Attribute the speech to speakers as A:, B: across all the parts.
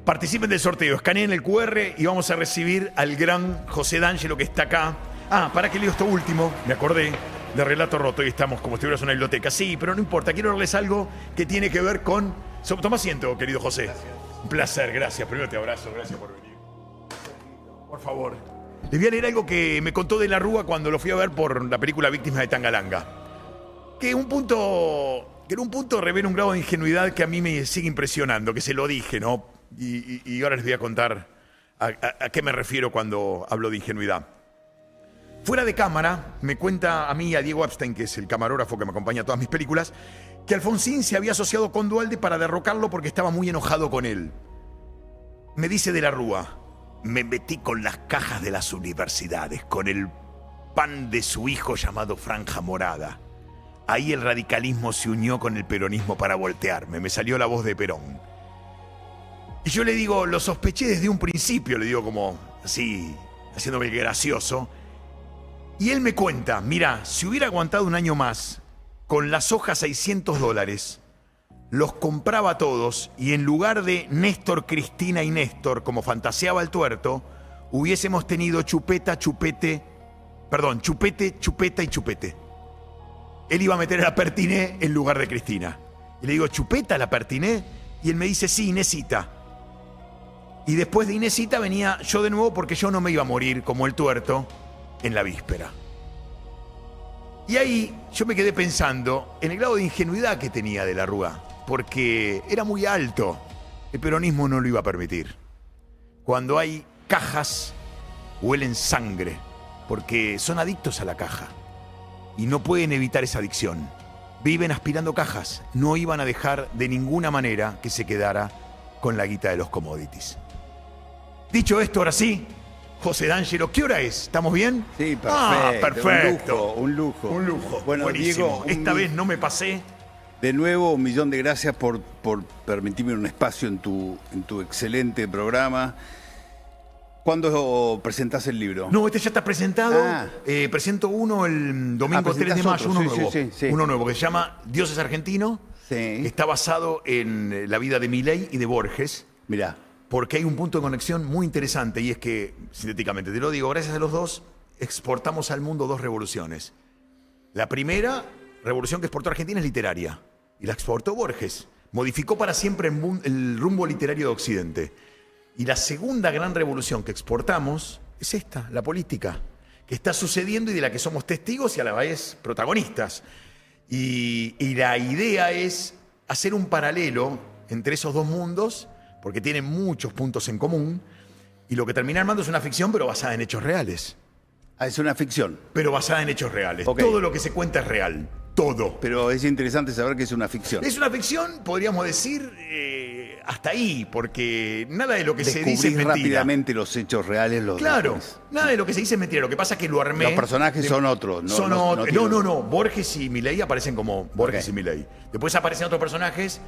A: Participen del sorteo, escaneen el QR y vamos a recibir al gran José D'Angelo que está acá. ¿Para qué leo esto último? Me acordé de Relato Roto y estamos como si estuvieras en una biblioteca. Sí, pero no importa, quiero darles algo que tiene que ver con... Toma asiento, querido José.
B: Gracias.
A: Un placer, gracias. Primero te abrazo, gracias por venir. Por favor. Les voy a leer algo que me contó De la Rúa cuando lo fui a ver por la película Víctimas de Tangalanga. Que en un punto revela un grado de ingenuidad que a mí me sigue impresionando, que se lo dije, ¿no? Y ahora les voy a contar a qué me refiero cuando hablo de ingenuidad. Fuera de cámara, me cuenta a mí y a Diego Epstein, que es el camarógrafo que me acompaña a todas mis películas, que Alfonsín se había asociado con Duhalde para derrocarlo porque estaba muy enojado con él. Me dice De la Rúa, me metí con las cajas de las universidades, con el pan de su hijo llamado Franja Morada. Ahí el radicalismo se unió con el peronismo para voltearme. Me salió la voz de Perón. Y yo le digo, lo sospeché desde un principio, le digo como así, haciéndome el gracioso. Y él me cuenta, mira, si hubiera aguantado un año más, con las hojas $600, los compraba todos y en lugar de Néstor, Cristina y Néstor, como fantaseaba el tuerto, hubiésemos tenido chupeta, chupeta y chupete. Él iba a meter a la Pertiné en lugar de Cristina. Y le digo, ¿chupeta la Pertiné? Y él me dice, sí, Inésita. Y después de Inésita venía yo de nuevo porque yo no me iba a morir como el tuerto en la víspera. Y ahí yo me quedé pensando en el grado de ingenuidad que tenía De la Rúa, porque era muy alto. El peronismo no lo iba a permitir. Cuando hay cajas, huelen sangre, porque son adictos a la caja. Y no pueden evitar esa adicción. Viven aspirando cajas. No iban a dejar de ninguna manera que se quedara con la guita de los commodities. Dicho esto, ahora sí, José D'Angelo, ¿qué hora es? ¿Estamos bien?
B: Sí, perfecto.
A: Perfecto.
B: Un lujo.
A: Un lujo.
B: Bueno,
A: buenísimo.
B: Diego,
A: Esta vez no me pasé.
B: De nuevo, 1.000.000 de gracias por permitirme un espacio en tu excelente programa. ¿Cuándo presentás el libro?
A: No, este ya está presentado. Presento uno el domingo 3 de mayo, uno nuevo.
B: Sí.
A: Uno nuevo que se llama Dios es argentino.
B: Sí.
A: Que está basado en la vida de Milei y de Borges.
B: Mirá.
A: Porque hay un punto de conexión muy interesante y es que, sintéticamente te lo digo, gracias a los dos exportamos al mundo dos revoluciones. La primera revolución que exportó Argentina es literaria y la exportó Borges. Modificó para siempre el rumbo literario de Occidente. Y la segunda gran revolución que exportamos es esta, la política, que está sucediendo y de la que somos testigos y a la vez protagonistas. Y la idea es hacer un paralelo entre esos dos mundos, porque tienen muchos puntos en común, y lo que termina armando es una ficción, pero basada en hechos reales.
B: Es una ficción.
A: Pero basada en hechos reales.
B: Okay.
A: Todo lo que se cuenta es real. Todo.
B: Pero es interesante saber que es una ficción.
A: Es una ficción, podríamos decir, hasta ahí, porque nada de lo que se dice es mentira.
B: Rápidamente los hechos reales.
A: Claro, nada de lo que se dice es mentira. Lo que pasa es que lo armé.
B: Los personajes son otros.
A: No. Borges y Milei aparecen como Borges y Milei. Después aparecen otros personajes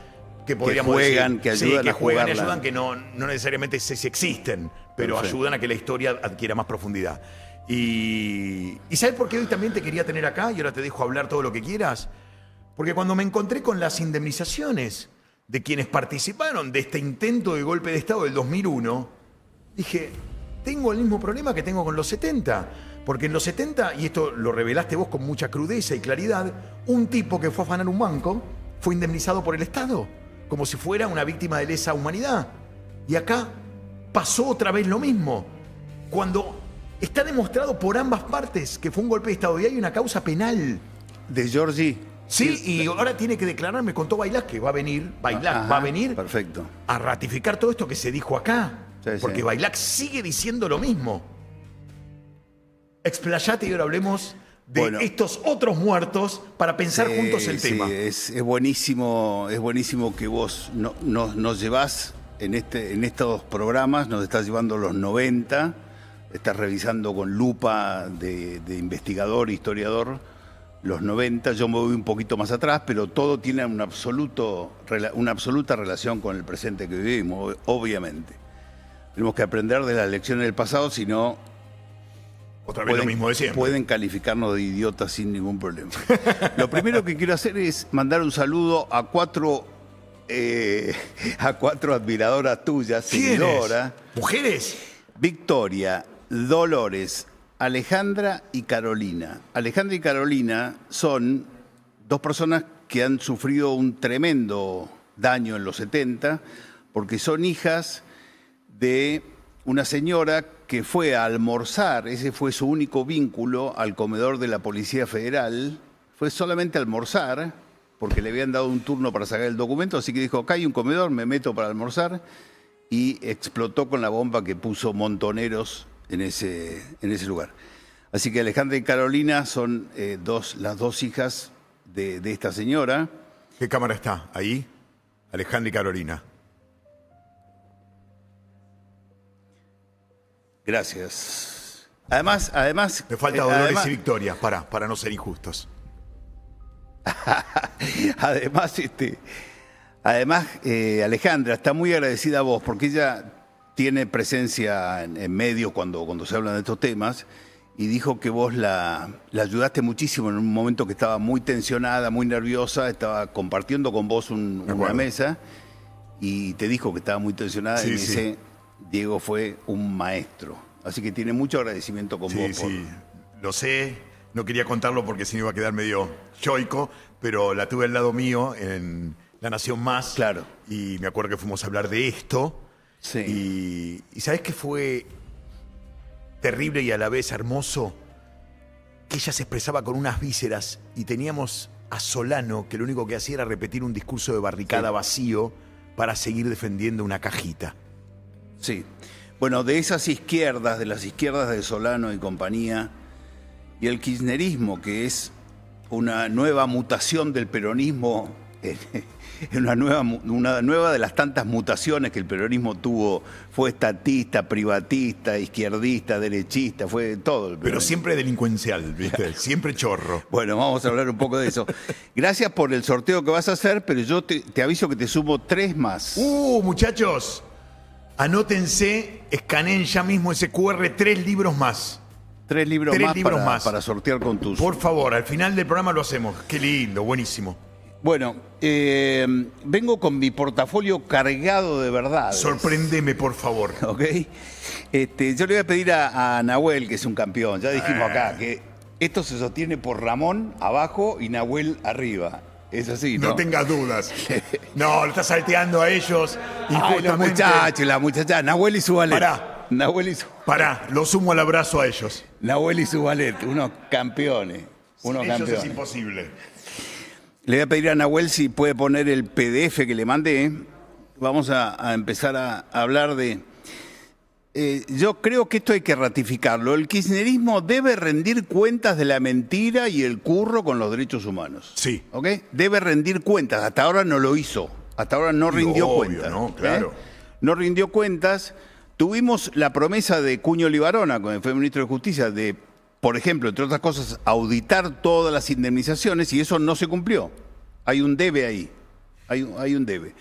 A: que podríamos
B: decir, que ayudan
A: que
B: a
A: juegan y
B: jugarla.
A: ayudan, que no necesariamente se existen, pero
B: Perfecto.
A: ayudan a que la historia adquiera más profundidad. Y ¿sabes por qué hoy también te quería tener acá? Y ahora te dejo hablar todo lo que quieras. Porque cuando me encontré con las indemnizaciones de quienes participaron de este intento de golpe de Estado del 2001, dije, tengo el mismo problema que tengo con los 70. Porque en los 70, y esto lo revelaste vos con mucha crudeza y claridad, un tipo que fue a afanar un banco fue indemnizado por el Estado, como si fuera una víctima de lesa humanidad. Y acá pasó otra vez lo mismo. Cuando está demostrado por ambas partes que fue un golpe de Estado y hay una causa penal.
B: De Giorgi.
A: Sí, y ahora tiene que declarar, me contó Bailás, que va a venir,
B: perfecto,
A: a ratificar todo esto que se dijo acá.
B: Sí,
A: porque
B: sí.
A: Bailás sigue diciendo lo mismo. Explayate y ahora hablemos de estos otros muertos para pensar juntos el tema.
B: Es buenísimo que vos nos llevás en estos programas, nos estás llevando los 90, estás revisando con lupa de investigador, historiador, los 90. Yo me voy un poquito más atrás, pero todo tiene una absoluta relación con el presente que vivimos, obviamente. Tenemos que aprender de las lecciones del pasado, si no
A: otra vez lo mismo de siempre.
B: Pueden calificarnos de idiotas sin ningún problema. Lo primero que quiero hacer es mandar un saludo a 4 a 4 admiradoras tuyas,
A: ¿Quiénes?
B: seguidoras.
A: ¿Mujeres?
B: Victoria, Dolores, Alejandra y Carolina. Alejandra y Carolina son 2 personas que han sufrido un tremendo daño en los 70 porque son hijas de una señora que fue a almorzar, ese fue su único vínculo al comedor de la Policía Federal, fue solamente a almorzar, porque le habían dado un turno para sacar el documento, así que dijo, acá hay un comedor, me meto para almorzar, y explotó con la bomba que puso Montoneros en ese lugar. Así que Alejandra y Carolina son las 2 hijas de esta señora.
A: ¿Qué cámara está? Ahí. Alejandra y Carolina.
B: Gracias. Además...
A: Me falta Dolores y Victoria, para no ser injustos.
B: Además, Alejandra está muy agradecida a vos porque ella tiene presencia en medios cuando se hablan de estos temas y dijo que vos la ayudaste muchísimo en un momento que estaba muy tensionada, muy nerviosa, estaba compartiendo con vos una mesa y te dijo que estaba muy tensionada y dice, Diego fue un maestro. Así que tiene mucho agradecimiento con vos.
A: Sí, lo sé. No quería contarlo porque si no iba a quedar medio choico, pero la tuve al lado mío en La Nación Más.
B: Claro.
A: Y me acuerdo que fuimos a hablar de esto.
B: Sí.
A: Y ¿sabés qué fue terrible y a la vez hermoso? Que ella se expresaba con unas vísceras y teníamos a Solano que lo único que hacía era repetir un discurso de barricada vacío para seguir defendiendo una cajita.
B: Sí. Bueno, de esas izquierdas, de las izquierdas de Solano y compañía, y el kirchnerismo, que es una nueva mutación del peronismo, una nueva de las tantas mutaciones que el peronismo tuvo, fue estatista, privatista, izquierdista, derechista, fue todo.
A: Pero siempre delincuencial, ¿viste? Siempre chorro.
B: Bueno, vamos a hablar un poco de eso. Gracias por el sorteo que vas a hacer, pero yo te aviso que te sumo 3 más.
A: Muchachos, anótense, escaneen ya mismo ese QR, 3 libros más.
B: 3 libros más para sortear con tus...
A: Por favor, al final del programa lo hacemos. Qué lindo, buenísimo.
B: Bueno, vengo con mi portafolio cargado de verdades.
A: Sorpréndeme, por favor.
B: ¿Ok? Yo le voy a pedir a Nahuel, que es un campeón, ya dijimos acá, que esto se sostiene por Ramón abajo y Nahuel arriba. Es así, ¿no?
A: No tengas dudas. No, lo estás salteando a ellos.
B: Ay, los muchachos, la muchacha. Nahuel y su ballet.
A: Pará, lo sumo al abrazo a ellos.
B: Nahuel y su ballet, unos campeones.
A: Ellos es imposible.
B: Le voy a pedir a Nahuel si puede poner el PDF que le mandé. Vamos a empezar a hablar de... yo creo que esto hay que ratificarlo. El kirchnerismo debe rendir cuentas de la mentira y el curro con los derechos humanos.
A: Sí.
B: ¿Ok? Debe rendir cuentas. Hasta ahora no lo hizo. Hasta ahora no rindió cuentas.
A: ¿No? Claro.
B: No rindió cuentas. Tuvimos la promesa de Cuño Libarona, cuando fue ministro de Justicia, de, por ejemplo, entre otras cosas, auditar todas las indemnizaciones y eso no se cumplió. Hay un debe ahí. Hay un debe.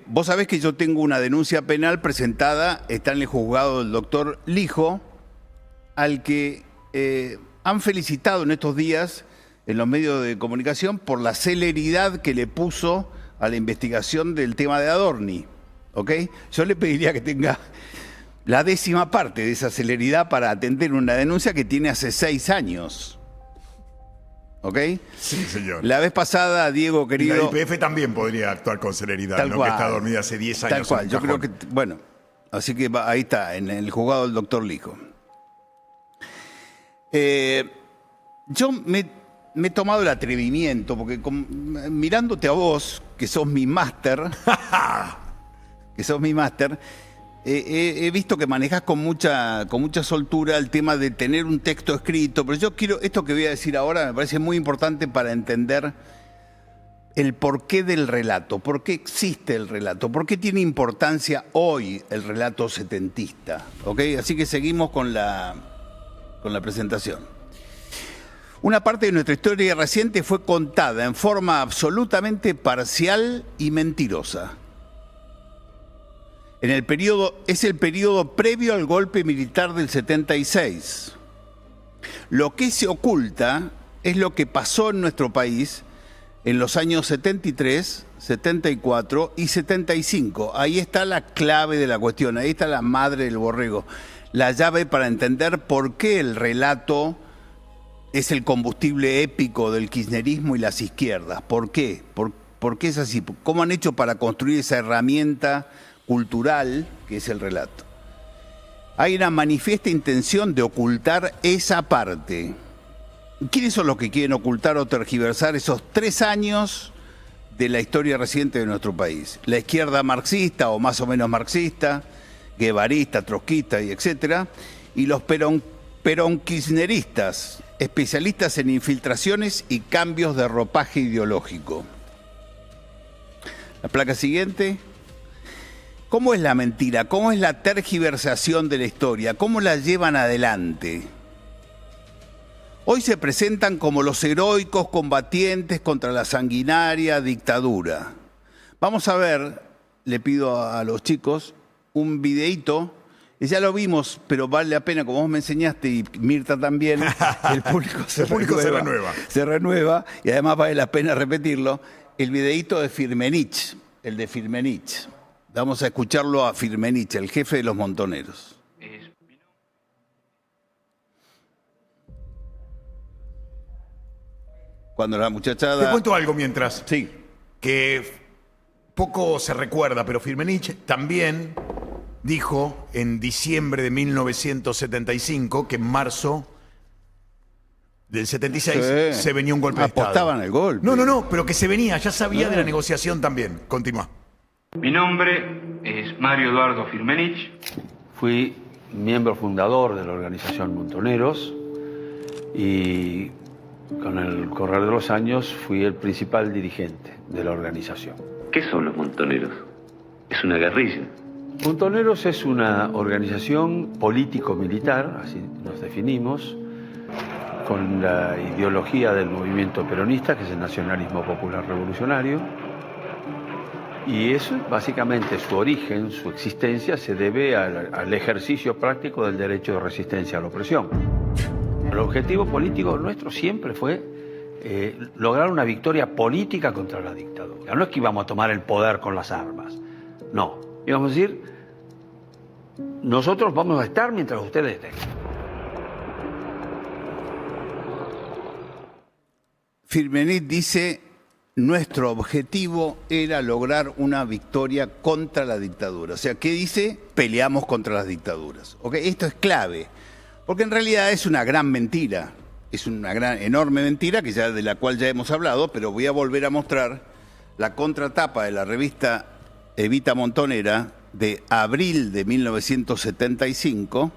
B: Vos sabés que yo tengo una denuncia penal presentada, está en el juzgado del doctor Lijo, al que han felicitado en estos días en los medios de comunicación por la celeridad que le puso a la investigación del tema de Adorni. ¿Ok? Yo le pediría que tenga la 10ª parte de esa celeridad para atender una denuncia que tiene hace 6 años. ¿Ok?
A: Sí, señor.
B: La vez pasada, Diego, querido...
A: La IPF también podría actuar con celeridad,
B: tal
A: ¿no?
B: cual,
A: Que está dormida hace 10 años.
B: Tal cual, yo creo que... Bueno, así que ahí está, en el juzgado del doctor Lijo. Yo me he tomado el atrevimiento, porque mirándote a vos, que sos mi máster... he visto que manejás con mucha soltura el tema de tener un texto escrito, pero yo quiero, esto que voy a decir ahora me parece muy importante para entender el porqué del relato, por qué existe el relato, por qué tiene importancia hoy el relato setentista. ¿Ok? Así que seguimos con la presentación. Una parte de nuestra historia reciente fue contada en forma absolutamente parcial y mentirosa. Es el periodo previo al golpe militar del 76. Lo que se oculta es lo que pasó en nuestro país en los años 73, 74 y 75. Ahí está la clave de la cuestión, ahí está la madre del borrego, la llave para entender por qué el relato es el combustible épico del kirchnerismo y las izquierdas. ¿Por qué? ¿Por qué es así? ¿Cómo han hecho para construir esa herramienta cultural que es el relato? Hay una manifiesta intención de ocultar esa parte. ¿Quiénes son los que quieren ocultar o tergiversar esos 3 años de la historia reciente de nuestro país? La izquierda marxista o más o menos marxista, guevarista, trotskista y etcétera, y los peron-kirchneristas, especialistas en infiltraciones y cambios de ropaje ideológico. La placa siguiente. ¿Cómo es la mentira? ¿Cómo es la tergiversación de la historia? ¿Cómo la llevan adelante? Hoy se presentan como los heroicos combatientes contra la sanguinaria dictadura. Vamos a ver, le pido a los chicos, un videíto. Ya lo vimos, pero vale la pena, como vos me enseñaste y Mirta también, el público se renueva. Se renueva y además vale la pena repetirlo. El videíto de Firmenich, el de Firmenich. Vamos a escucharlo a Firmenich, el jefe de los montoneros. Cuando la muchachada...
A: Te cuento algo mientras.
B: Sí.
A: Que poco se recuerda, pero Firmenich también dijo en diciembre de 1975 que en marzo del 76 se venía un golpe de Estado.
B: Apostaban el golpe.
A: No, pero que se venía, ya sabía de la negociación también. Continúa.
C: Mi nombre es Mario Eduardo Firmenich.
D: Fui miembro fundador de la organización Montoneros y con el correr de los años fui el principal dirigente de la organización.
C: ¿Qué son los montoneros? Es una guerrilla.
D: Montoneros es una organización político-militar, así nos definimos, con la ideología del movimiento peronista, que es el nacionalismo popular revolucionario. Y eso, básicamente, su origen, su existencia, se debe al ejercicio práctico del derecho de resistencia a la opresión. El objetivo político nuestro siempre fue lograr una victoria política contra la dictadura. No es que íbamos a tomar el poder con las armas, no. Íbamos a decir, nosotros vamos a estar mientras ustedes estén.
B: Firmenich dice... Nuestro objetivo era lograr una victoria contra la dictadura. O sea, ¿qué dice? Peleamos contra las dictaduras. ¿Okay? Esto es clave, porque en realidad es una gran mentira. Es una gran, enorme mentira de la cual ya hemos hablado, pero voy a volver a mostrar la contratapa de la revista Evita Montonera de abril de 1975.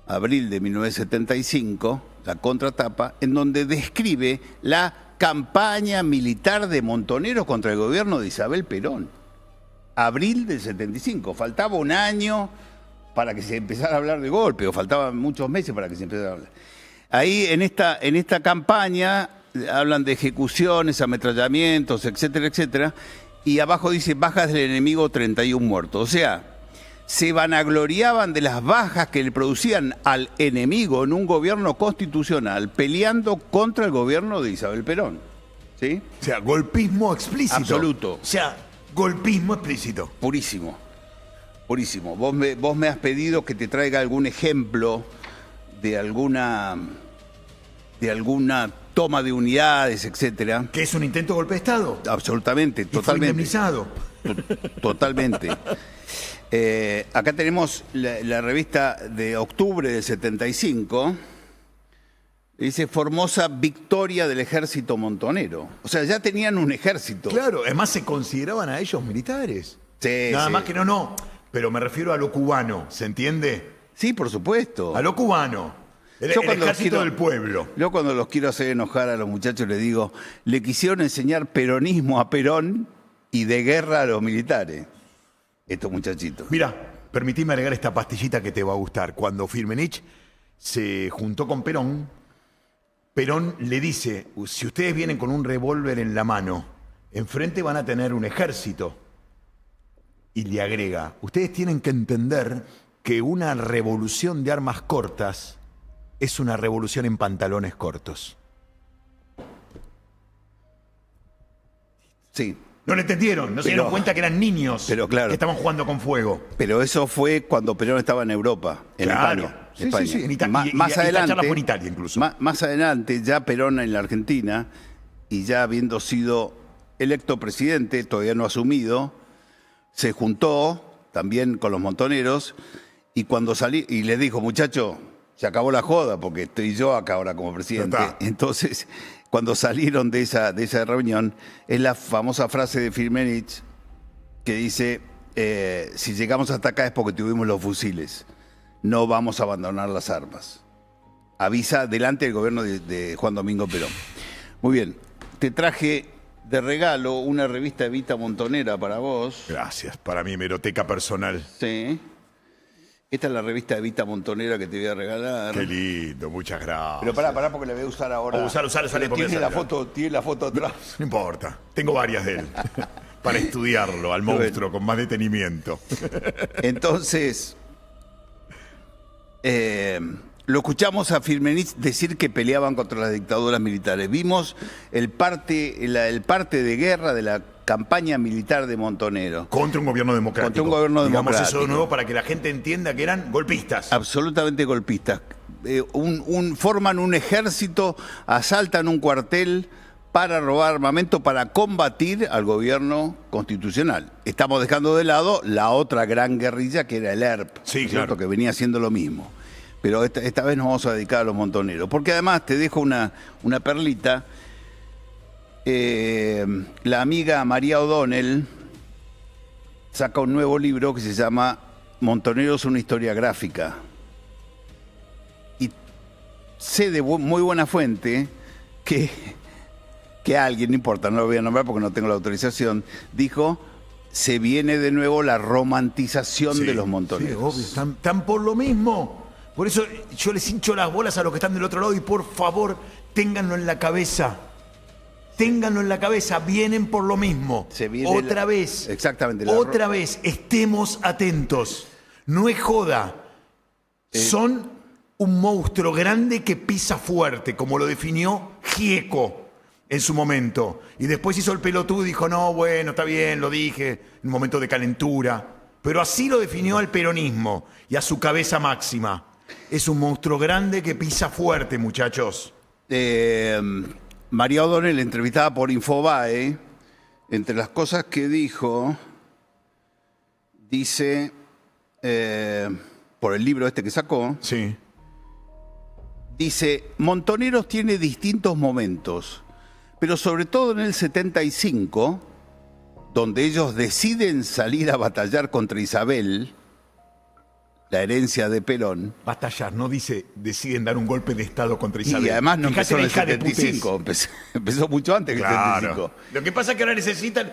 B: Abril de 1975, la contratapa, en donde describe la campaña militar de Montoneros contra el gobierno de Isabel Perón. Abril del 75. Faltaba un año para que se empezara a hablar de golpe, o faltaban muchos meses para que se empezara a hablar. Ahí en esta campaña hablan de ejecuciones, ametrallamientos, etcétera, etcétera, y abajo dice bajas del enemigo 31 muertos. O sea, se vanagloriaban de las bajas que le producían al enemigo en un gobierno constitucional peleando contra el gobierno de Isabel Perón. ¿Sí?
A: O sea, golpismo explícito.
B: Absoluto.
A: O sea, golpismo explícito.
B: Purísimo. Purísimo. Vos me has pedido que te traiga algún ejemplo de alguna toma de unidades, etcétera.
A: ¿Qué es un intento de golpe de Estado?
B: Absolutamente,
A: ¿Y fue
B: totalmente.
A: indemnizado?
B: Totalmente. Acá tenemos la revista de octubre del 75. Dice Formosa victoria del ejército montonero. O sea, ya tenían un ejército.
A: Claro, además se consideraban a ellos militares.
B: Sí,
A: Nada
B: sí.
A: más que no. Pero me refiero a lo cubano, ¿se entiende?
B: Sí, por supuesto.
A: A lo cubano. El
B: cuando
A: ejército del pueblo.
B: Yo cuando los quiero hacer enojar a los muchachos les digo, le quisieron enseñar peronismo a Perón y de guerra a los militares. Estos muchachitos.
A: Mira, permitime agregar esta pastillita que te va a gustar. Cuando Firmenich se juntó con Perón, Perón le dice, si ustedes vienen con un revólver en la mano, enfrente van a tener un ejército. Y le agrega, ustedes tienen que entender que una revolución de armas cortas es una revolución en pantalones cortos.
B: Sí.
A: No lo entendieron, no se dieron cuenta que eran niños
B: claro.
A: que estaban jugando con fuego.
B: Pero eso fue cuando Perón estaba en Europa, en
A: Claro.
B: España.
A: Sí,
B: España.
A: sí, en Italia.
B: Más
A: Esta
B: adelante,
A: charla fue en Italia incluso.
B: Más adelante, ya Perón en la Argentina, y ya habiendo sido electo presidente, todavía no asumido, se juntó también con los montoneros, y cuando salí, y les dijo, muchacho, se acabó la joda, porque estoy yo acá ahora como presidente. Entonces, cuando salieron de esa reunión, es la famosa frase de Firmenich que dice, si llegamos hasta acá es porque tuvimos los fusiles, no vamos a abandonar las armas. Avisa delante del gobierno de Juan Domingo Perón. Muy bien, te traje de regalo una revista Evita Montonera para vos.
A: Gracias, para mi hemeroteca personal.
B: Sí. Esta es la revista Evita Montonera que te voy a regalar.
A: Qué lindo, muchas gracias.
B: Pero pará porque la voy a usar ahora.
A: Usar,
B: Pero
A: porque
B: tiene la foto atrás.
A: No importa, tengo varias de él. Para estudiarlo, al monstruo, con más detenimiento.
B: Entonces, lo escuchamos a Firmenich decir que peleaban contra las dictaduras militares. Vimos el parte de guerra de la campaña militar de Montonero.
A: Contra un gobierno democrático.
B: Contra un gobierno
A: Digamos
B: democrático.
A: eso de nuevo para que la gente entienda que eran golpistas.
B: Absolutamente golpistas. Forman un ejército, asaltan un cuartel para robar armamento, para combatir al gobierno constitucional. Estamos dejando de lado la otra gran guerrilla que era el ERP,
A: Sí,
B: ¿cierto?
A: claro.
B: Que venía haciendo lo mismo. Pero esta vez nos vamos a dedicar a los montoneros. Porque además te dejo una perlita. La amiga María O'Donnell saca un nuevo libro que se llama Montoneros, una historia gráfica. Y sé de muy buena fuente que alguien, no importa, no lo voy a nombrar porque no tengo la autorización, dijo, se viene de nuevo la romantización de los montoneros.
A: Sí, obvio, están por lo mismo. Por eso yo les hincho las bolas a los que están del otro lado y por favor, ténganlo en la cabeza. Ténganlo en la cabeza, vienen por lo mismo.
B: Se viene
A: otra vez.
B: Exactamente.
A: Otra vez, estemos atentos. No es joda. Son un monstruo grande que pisa fuerte, como lo definió Gieco en su momento. Y después hizo el pelotudo y dijo, no, bueno, está bien, lo dije, en un momento de calentura. Pero así lo definió al peronismo y a su cabeza máxima. Es un monstruo grande que pisa fuerte, muchachos.
B: María O'Donnell, entrevistada por Infobae, entre las cosas que dijo, dice, por el libro este que sacó,
A: Sí.
B: dice, Montoneros tiene distintos momentos, pero sobre todo en el 75, donde ellos deciden salir a batallar contra Isabel, la herencia de Perón.
A: Batallar, no dice, deciden dar un golpe de Estado contra Isabel.
B: Y además no
A: Fíjate
B: empezó en
A: la
B: el
A: hija de putés.
B: 75, empezó mucho antes que el
A: Claro.
B: 75.
A: Lo que pasa es que ahora necesitan.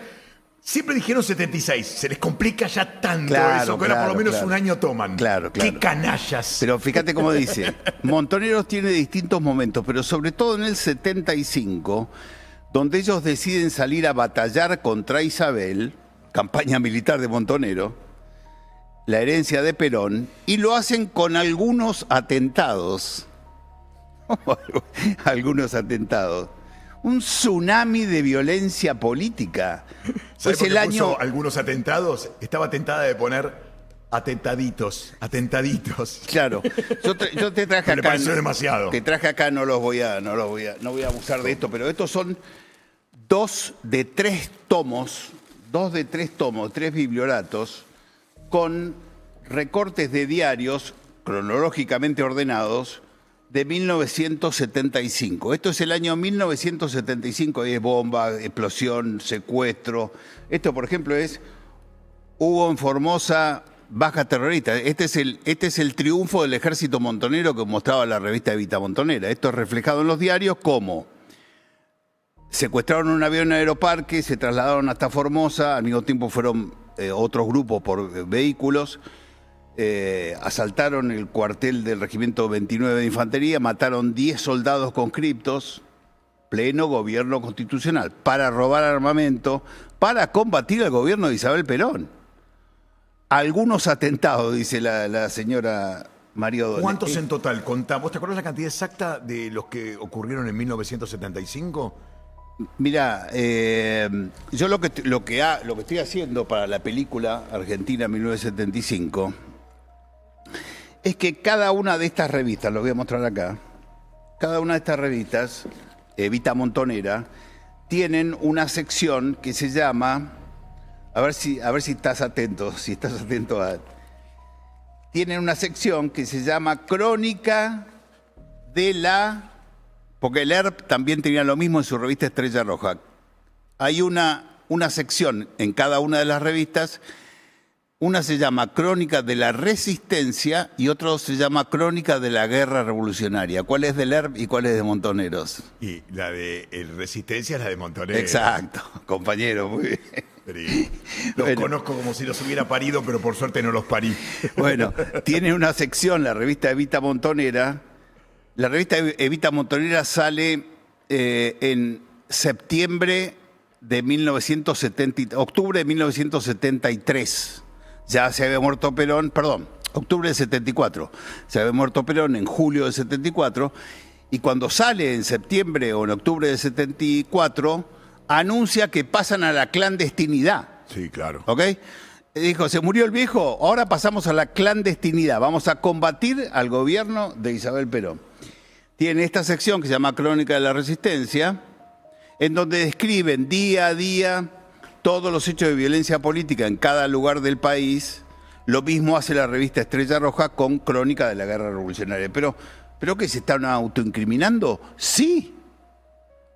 A: Siempre dijeron 76. Se les complica ya tanto
B: Claro,
A: eso, que ahora por lo menos
B: claro.
A: un año toman.
B: Claro.
A: ¡Qué canallas!
B: Pero fíjate cómo dice, Montoneros tiene distintos momentos, pero sobre todo en el 75, donde ellos deciden salir a batallar contra Isabel, campaña militar de Montonero, la herencia de Perón, y lo hacen con algunos atentados. Algunos atentados. Un tsunami de violencia política.
A: ¿Sabes
B: Pues
A: por
B: el
A: qué
B: año...
A: puso algunos atentados? Estaba tentada de poner atentaditos.
B: Claro, yo te traje
A: Me le
B: acá.
A: pareció demasiado.
B: Te traje acá, no voy a abusar de esto, pero estos son 2 de 3 tomos, 3 biblioratos, con recortes de diarios cronológicamente ordenados de 1975. Esto es el año 1975, es bomba, explosión, secuestro. Esto, por ejemplo, es hubo en Formosa bajas terroristas. Este es el triunfo del ejército montonero que mostraba la revista Evita Montonera. Esto es reflejado en los diarios como secuestraron un avión en Aeroparque, se trasladaron hasta Formosa, al mismo tiempo fueron otros grupos por vehículos, asaltaron el cuartel del Regimiento 29 de Infantería, mataron 10 soldados conscriptos, pleno gobierno constitucional, para robar armamento, para combatir al gobierno de Isabel Perón. Algunos atentados, dice la señora María O'Donnell.
A: ¿Cuántos en total? Contá. ¿Vos te acuerdas la cantidad exacta de los que ocurrieron en 1975?
B: Mira, yo lo que estoy haciendo para la película Argentina 1975 es que cada una de estas revistas, lo voy a mostrar acá, cada una de estas revistas, Evita Montonera, tienen una sección que se llama, a ver si estás atento, tienen una sección que se llama Crónica de la... Porque el ERP también tenía lo mismo en su revista Estrella Roja. Hay una sección en cada una de las revistas. Una se llama Crónica de la Resistencia y otro se llama Crónica de la Guerra Revolucionaria. ¿Cuál es del ERP y cuál es de Montoneros?
A: Y la de Resistencia es la de Montoneros.
B: Exacto, compañero, muy bien.
A: Los conozco como si los hubiera parido, pero por suerte no los parí.
B: Bueno, tiene una sección, la revista Evita Montonera. La revista Evita Montonera sale en septiembre de 1970, octubre de 1973. Ya se había muerto Perón, perdón, octubre del 74. Se había muerto Perón en julio del 74. Y cuando sale en septiembre o en octubre del 74, anuncia que pasan a la clandestinidad.
A: Sí, claro.
B: ¿Ok? Dijo, se murió el viejo, ahora pasamos a la clandestinidad. Vamos a combatir al gobierno de Isabel Perón. Tiene esta sección que se llama Crónica de la Resistencia, en donde describen día a día todos los hechos de violencia política en cada lugar del país. Lo mismo hace la revista Estrella Roja con Crónica de la Guerra Revolucionaria. ¿Pero qué, se están autoincriminando? Sí,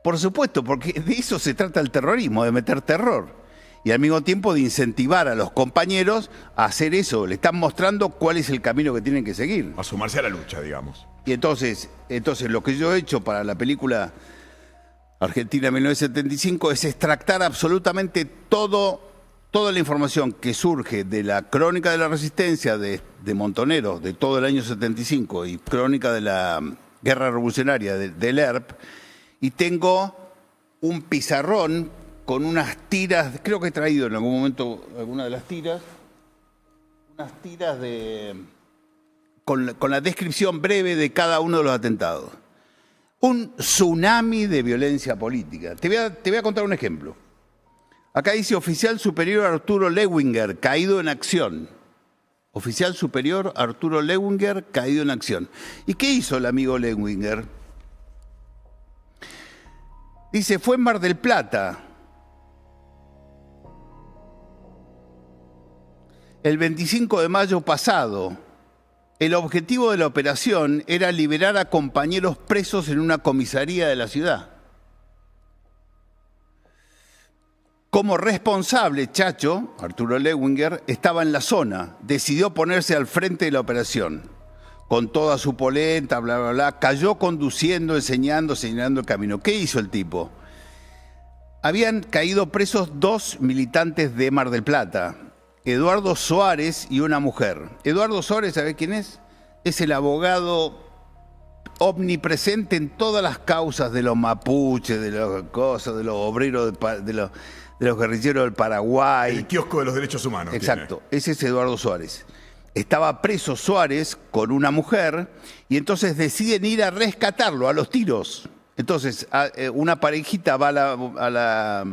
B: por supuesto, porque de eso se trata el terrorismo, de meter terror. Y al mismo tiempo de incentivar a los compañeros a hacer eso. Le están mostrando cuál es el camino que tienen que seguir.
A: A sumarse a la lucha, digamos.
B: Y entonces lo que yo he hecho para la película Argentina 1975 es extractar absolutamente toda la información que surge de la Crónica de la Resistencia de Montoneros de todo el año 75 y Crónica de la Guerra Revolucionaria del ERP, y tengo un pizarrón con unas tiras, creo que he traído en algún momento alguna de las tiras, unas tiras con la descripción breve de cada uno de los atentados. Un tsunami de violencia política. Te voy a contar un ejemplo. Acá dice oficial superior Arturo Lewinger, caído en acción. Oficial superior Arturo Lewinger, caído en acción. ¿Y qué hizo el amigo Lewinger? Dice, fue en Mar del Plata. El 25 de mayo pasado. El objetivo de la operación era liberar a compañeros presos en una comisaría de la ciudad. Como responsable, Chacho, Arturo Lewinger, estaba en la zona. Decidió ponerse al frente de la operación. Con toda su polenta, bla, bla, bla, cayó conduciendo, enseñando, señalando el camino. ¿Qué hizo el tipo? Habían caído presos 2 militantes de Mar del Plata. Eduardo Suárez y una mujer. Eduardo Suárez, ¿sabés quién es? Es el abogado omnipresente en todas las causas de los mapuches, de los cosas, de los obreros, de los guerrilleros del Paraguay.
A: El kiosco de los derechos humanos.
B: Exacto,
A: tiene.
B: ese es Eduardo Suárez. Estaba preso Suárez con una mujer y entonces deciden ir a rescatarlo a los tiros. Entonces una parejita va a la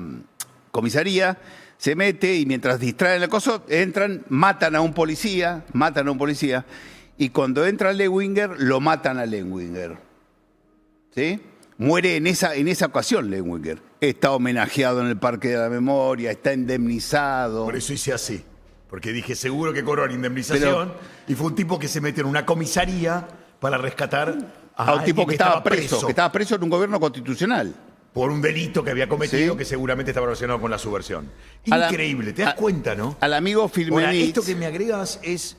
B: comisaría, se mete y mientras distraen la cosa, entran, matan a un policía, y cuando entra Lewinger, lo matan a Lewinger. ¿Sí? Muere en esa ocasión Lewinger. Está homenajeado en el Parque de la Memoria, está indemnizado.
A: Por eso hice así, porque dije, seguro que cobró la indemnización, y fue un tipo que se metió en una comisaría para rescatar
B: a un tipo que estaba preso en un gobierno constitucional.
A: Por un delito que había cometido, ¿sí? Que seguramente estaba relacionado con la subversión. Increíble, ¿te das cuenta, no?
B: Al amigo Firmenich.
A: Ahora, esto que me agregas es,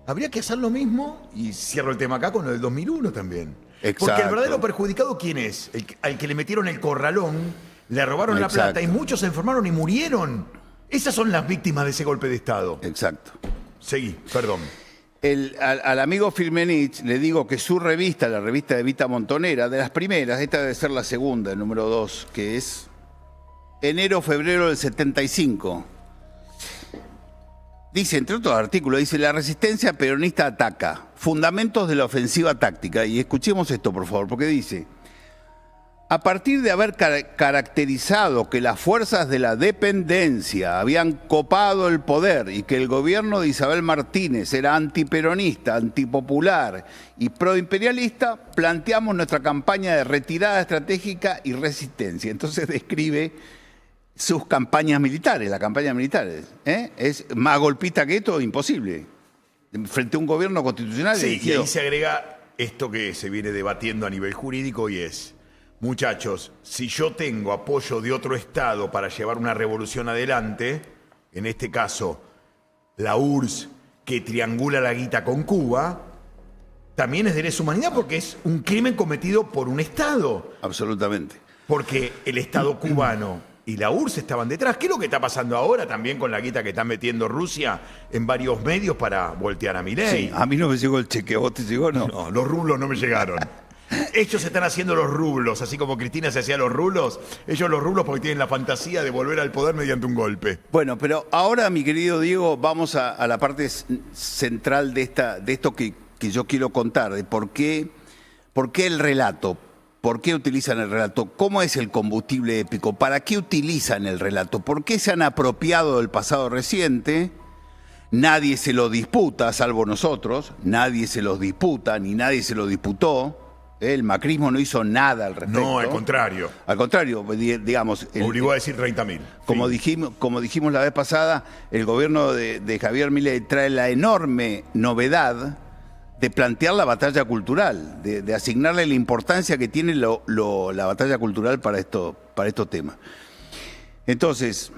A: habría que hacer lo mismo, y cierro el tema acá con lo del 2001 también.
B: Exacto.
A: Porque el verdadero perjudicado, ¿quién es? Al que le metieron el corralón, le robaron la plata y muchos se enfermaron y murieron. Esas son las víctimas de ese golpe de Estado.
B: Exacto.
A: Seguí, perdón.
B: Al amigo Firmenich le digo que su revista, la revista de Evita Montonera, de las primeras, esta debe ser la segunda, el número 2, que es enero-febrero del 75. Dice, entre otros artículos, dice, la resistencia peronista ataca, fundamentos de la ofensiva táctica. Y escuchemos esto, por favor, porque dice, a partir de haber caracterizado que las fuerzas de la dependencia habían copado el poder y que el gobierno de Isabel Martínez era antiperonista, antipopular y proimperialista, planteamos nuestra campaña de retirada estratégica y resistencia. Entonces describe sus campañas militares, las campañas militares. Es más golpista que esto, imposible. Frente a un gobierno constitucional.
A: Sí, y ahí se agrega esto que se viene debatiendo a nivel jurídico y es: muchachos, si yo tengo apoyo de otro Estado para llevar una revolución adelante, en este caso la URSS que triangula la guita con Cuba, también es de lesa humanidad porque es un crimen cometido por un Estado.
B: Absolutamente.
A: Porque el Estado cubano y la URSS estaban detrás. ¿Qué es lo que está pasando ahora también con la guita que está metiendo Rusia en varios medios para voltear a Milei?
B: Sí, a mí no me llegó el cheque, ¿a vos te llegó?
A: No, los rublos no me llegaron. Ellos están haciendo los rublos, así como Cristina se hacía los rublos, ellos los rublos porque tienen la fantasía de volver al poder mediante un golpe.
B: Bueno, pero ahora, mi querido Diego, vamos a la parte central de esto que yo quiero contar, de por qué el relato, por qué utilizan el relato, cómo es el combustible épico, para qué utilizan el relato, por qué se han apropiado del pasado reciente. Nadie se lo disputa, salvo nosotros, nadie se los disputa, ni nadie se lo disputó. El macrismo no hizo nada al respecto.
A: No, al contrario.
B: Al contrario, digamos...
A: Obligó a decir 30.000.
B: Como dijimos la vez pasada, el gobierno de Javier Milei trae la enorme novedad de plantear la batalla cultural, de asignarle la importancia que tiene la batalla cultural para estos temas. Entonces,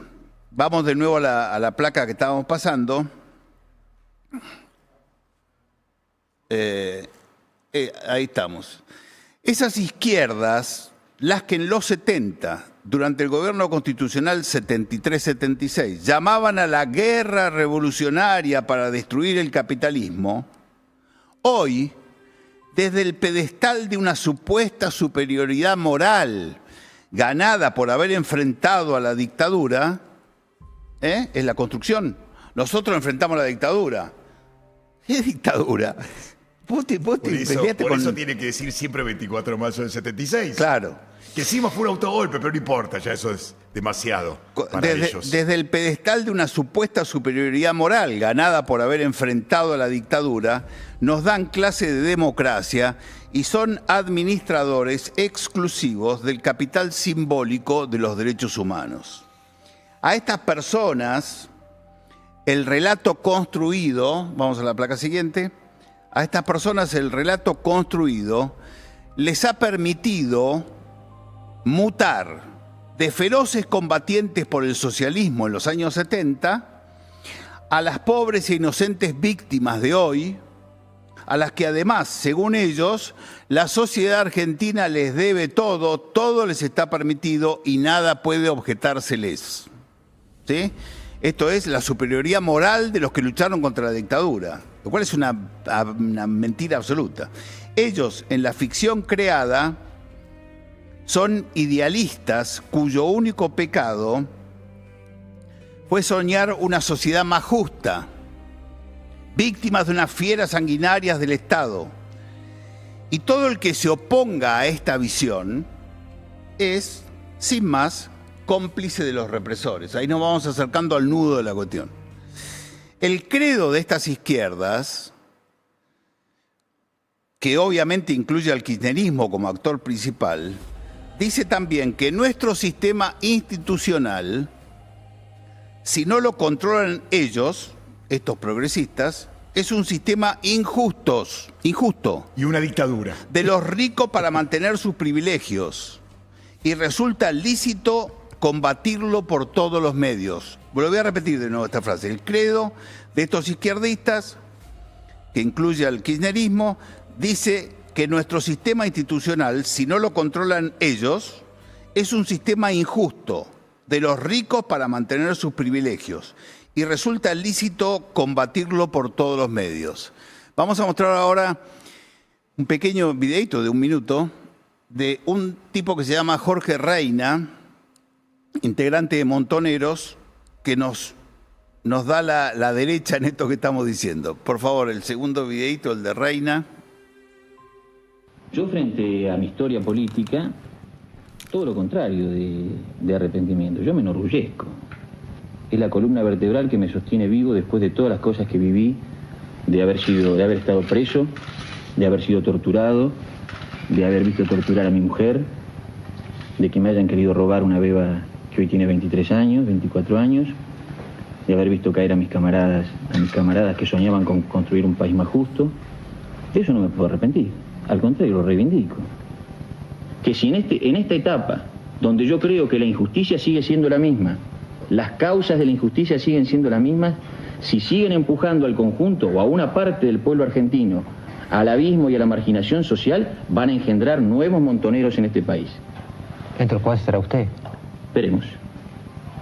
B: vamos de nuevo a la placa que estábamos pasando. Ahí estamos. Esas izquierdas, las que en los 70, durante el gobierno constitucional 73-76, llamaban a la guerra revolucionaria para destruir el capitalismo, hoy, desde el pedestal de una supuesta superioridad moral ganada por haber enfrentado a la dictadura, es la construcción. Nosotros enfrentamos la dictadura. ¿Qué dictadura? Vos te peleaste
A: por eso tiene que decir siempre 24 de marzo del 76.
B: Claro.
A: Que encima fue un autogolpe, pero no importa, ya eso es demasiado para ellos.
B: Desde el pedestal de una supuesta superioridad moral ganada por haber enfrentado a la dictadura, nos dan clase de democracia y son administradores exclusivos del capital simbólico de los derechos humanos. A estas personas, el relato construido, vamos a la placa siguiente, a estas personas el relato construido les ha permitido mutar de feroces combatientes por el socialismo en los años 70 a las pobres e inocentes víctimas de hoy, a las que además, según ellos, la sociedad argentina les debe todo les está permitido y nada puede objetárseles. ¿Sí? Esto es la superioridad moral de los que lucharon contra la dictadura, lo cual es una mentira absoluta. Ellos, en la ficción creada, son idealistas cuyo único pecado fue soñar una sociedad más justa, víctimas de unas fieras sanguinarias del Estado. Y todo el que se oponga a esta visión es, sin más, cómplice de los represores. Ahí nos vamos acercando al nudo de la cuestión. El credo de estas izquierdas, que obviamente incluye al kirchnerismo como actor principal, dice también que nuestro sistema institucional, si no lo controlan ellos, estos progresistas, es un sistema injusto.
A: Y una dictadura.
B: De los ricos para mantener sus privilegios. Y resulta lícito combatirlo por todos los medios. Lo voy a repetir de nuevo esta frase. El credo de estos izquierdistas, que incluye al kirchnerismo, dice que nuestro sistema institucional, si no lo controlan ellos, es un sistema injusto, de los ricos para mantener sus privilegios, y resulta lícito combatirlo por todos los medios. Vamos a mostrar ahora un pequeño videito de 1 minuto de un tipo que se llama Jorge Reina, integrante de Montoneros, que nos da la derecha en esto que estamos diciendo. Por favor, el segundo videito, el de Reina.
E: Yo, frente a mi historia política, todo lo contrario de arrepentimiento. Yo me enorgullezco. Es la columna vertebral que me sostiene vivo después de todas las cosas que viví, de haber estado preso, de haber sido torturado, de haber visto torturar a mi mujer, de que me hayan querido robar una beba que hoy tiene 23 años, 24 años, de haber visto caer a mis camaradas que soñaban con construir un país más justo. De eso no me puedo arrepentir. Al contrario, lo reivindico. Que si en esta etapa, donde yo creo que la injusticia sigue siendo la misma, las causas de la injusticia siguen siendo las mismas, si siguen empujando al conjunto o a una parte del pueblo argentino al abismo y a la marginación social, van a engendrar nuevos montoneros en este país.
F: ¿Entre los cuales estará usted?
E: Veremos.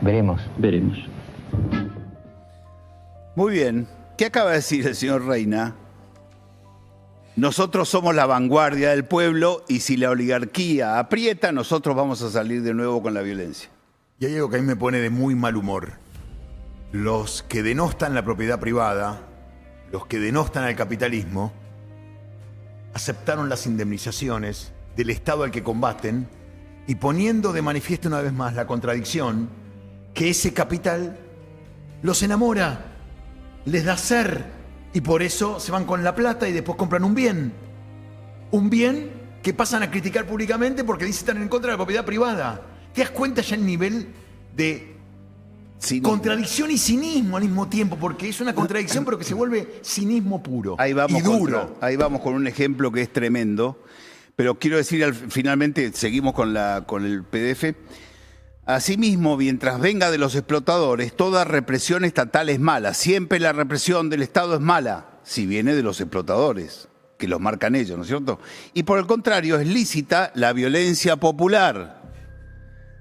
F: Veremos.
B: Muy bien. ¿Qué acaba de decir el señor Reina? Nosotros somos la vanguardia del pueblo y si la oligarquía aprieta, nosotros vamos a salir de nuevo con la violencia.
A: Y hay algo que a mí me pone de muy mal humor. Los que denostan la propiedad privada, los que denostan al capitalismo, aceptaron las indemnizaciones del Estado al que combaten y poniendo de manifiesto una vez más la contradicción que ese capital los enamora, les da ser y por eso se van con la plata y después compran un bien. Un bien que pasan a criticar públicamente porque dicen están en contra de la propiedad privada. ¿Te das cuenta ya el nivel de contradicción y cinismo al mismo tiempo? Porque es una contradicción pero que se vuelve cinismo puro y duro.
B: Ahí vamos con un ejemplo que es tremendo. Pero quiero decir, finalmente seguimos con el PDF. Asimismo, mientras venga de los explotadores, toda represión estatal es mala. Siempre la represión del Estado es mala, si viene de los explotadores, que los marcan ellos, ¿no es cierto? Y por el contrario, es lícita la violencia popular,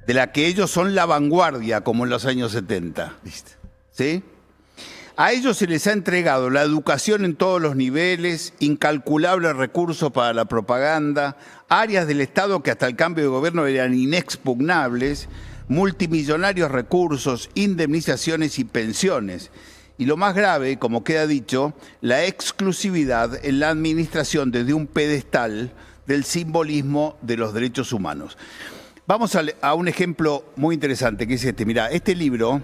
B: de la que ellos son la vanguardia, como en los años 70.
A: ¿Viste?
B: ¿Sí? A ellos se les ha entregado la educación en todos los niveles, incalculables recursos para la propaganda, áreas del Estado que hasta el cambio de gobierno eran inexpugnables, multimillonarios recursos, indemnizaciones y pensiones. Y lo más grave, como queda dicho, la exclusividad en la administración desde un pedestal del simbolismo de los derechos humanos. Vamos a un ejemplo muy interesante, que es este. Mirá, este libro,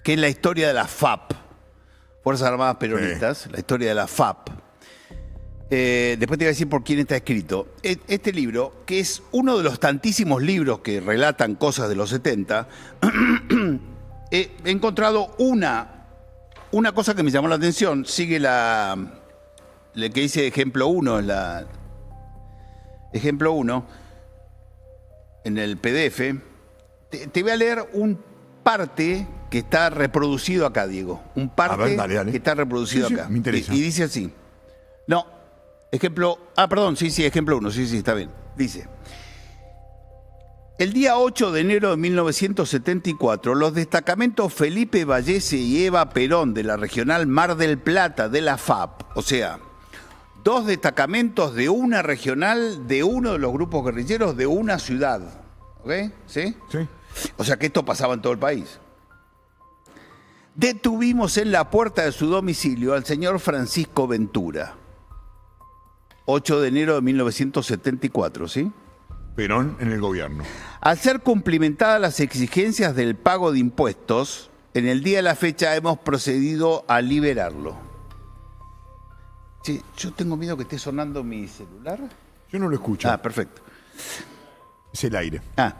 B: que es la historia de la FAP, Fuerzas Armadas Peronistas, la historia de la FAP. Después te voy a decir por quién está escrito. Este libro, que es uno de los tantísimos libros que relatan cosas de los 70, he encontrado una cosa que me llamó la atención. Sigue la que dice ejemplo 1, ejemplo 1, en el PDF. Te voy a leer un parte que está reproducido acá, Diego. Un parte, a ver, dale. Que está reproducido acá.
A: Me interesa.
B: Y dice así. No, ejemplo 1. Sí, está bien. Dice: el día 8 de enero de 1974, los destacamentos Felipe Vallese y Eva Perón de la Regional Mar del Plata de la FAP, o sea, 2 destacamentos de una regional de uno de los grupos guerrilleros de una ciudad. ¿Ok? ¿Sí?
A: Sí.
B: O sea que esto pasaba en todo el país. Detuvimos en la puerta de su domicilio al señor Francisco Ventura. 8 de enero de 1974, ¿sí?
A: Perón en el gobierno.
B: Al ser cumplimentadas las exigencias del pago de impuestos, en el día de la fecha hemos procedido a liberarlo. Sí, yo tengo miedo que esté sonando mi celular.
A: Yo no lo escucho.
B: Ah, perfecto.
A: Es el aire.
B: Ah.